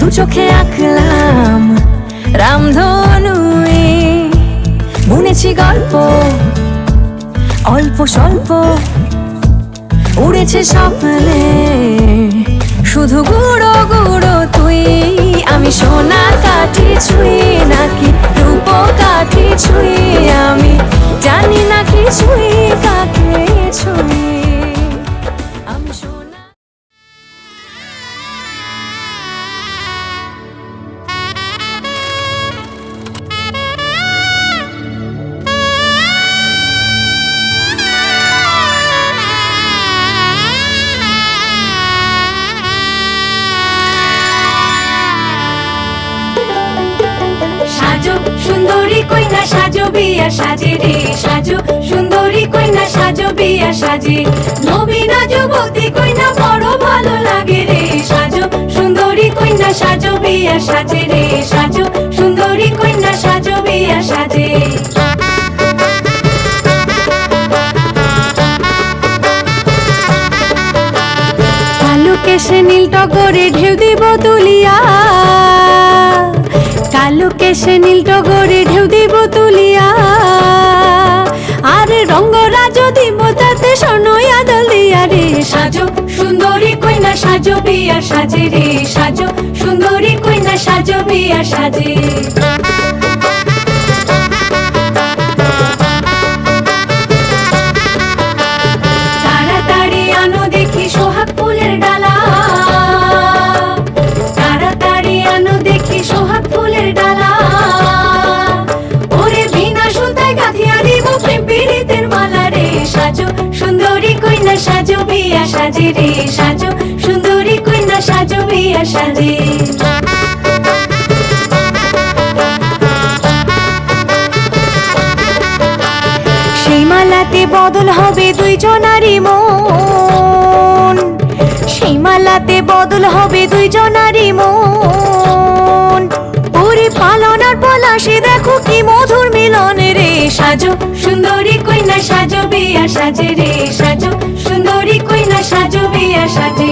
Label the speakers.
Speaker 1: দু চোখে আঁকলাম রামধনু, বুনেছি গল্প অল্প স্বল্প, উড়েছে স্বপ্নে শুধু গুঁড়ো গুঁড়ো তুই। আমি সোনা কাঠি ছুঁই নাকি রূপ কাঠি ছুঁই, আমি জানি না কিছুই কাকে ছুঁই। আমি সোনা
Speaker 2: সাজো সুন্দরী কইনা সাজো বিয়া সাজে রে, সাজো সুন্দরী কইনা সাজো বিয়া সাজে। নবীনা যুবতী কইনা বড় ভালো লাগে রে, সাজো সুন্দরী কইনা সাজো বিয়া সাজে রে, সাজো সুন্দরী কইনা সাজো বিয়া সাজে। কালো কেশে নীল টগরে ঢেউ দিব তুলিয়া, কালো কেশে নীল টগরে ঢেউ দিব তুলিয়া, আর রঙ্গরাজ দিব তাতে সোনই আদল দিয়া রে। সাজো সুন্দরী কইনা সাজো বিয়া সাজে রে, সাজো সুন্দরী কইনা সাজো বিয়া সাজে। তাড়াতাড়ি আনো দেখি সোহাগ ফুলের ডালা, তাড়াতাড়ি আনো দেখি সোহাগ ফুলের ডালা, ওরে বিনা সুতায় গাঁথিয়া দিব প্রেম পীড়িতের মালা রে। সাজো সুন্দরী কইনা সাজো বিয়া সাজে রে, সাজো সুন্দরী কইনা সাজো বিয়া সাজে। সেই মালাতে বদল হবে দুইজনারই মন, সেই মালাতে বদল হবে দুইজনারই মন, ওরে পালনার পলাশে দেখো কি মধুর মিলন রে। সাজো সুন্দরী কইনা সাজো বিয়া সাজে রে, সাজো সুন্দরী কইনা সাজো বিয়া সাজে।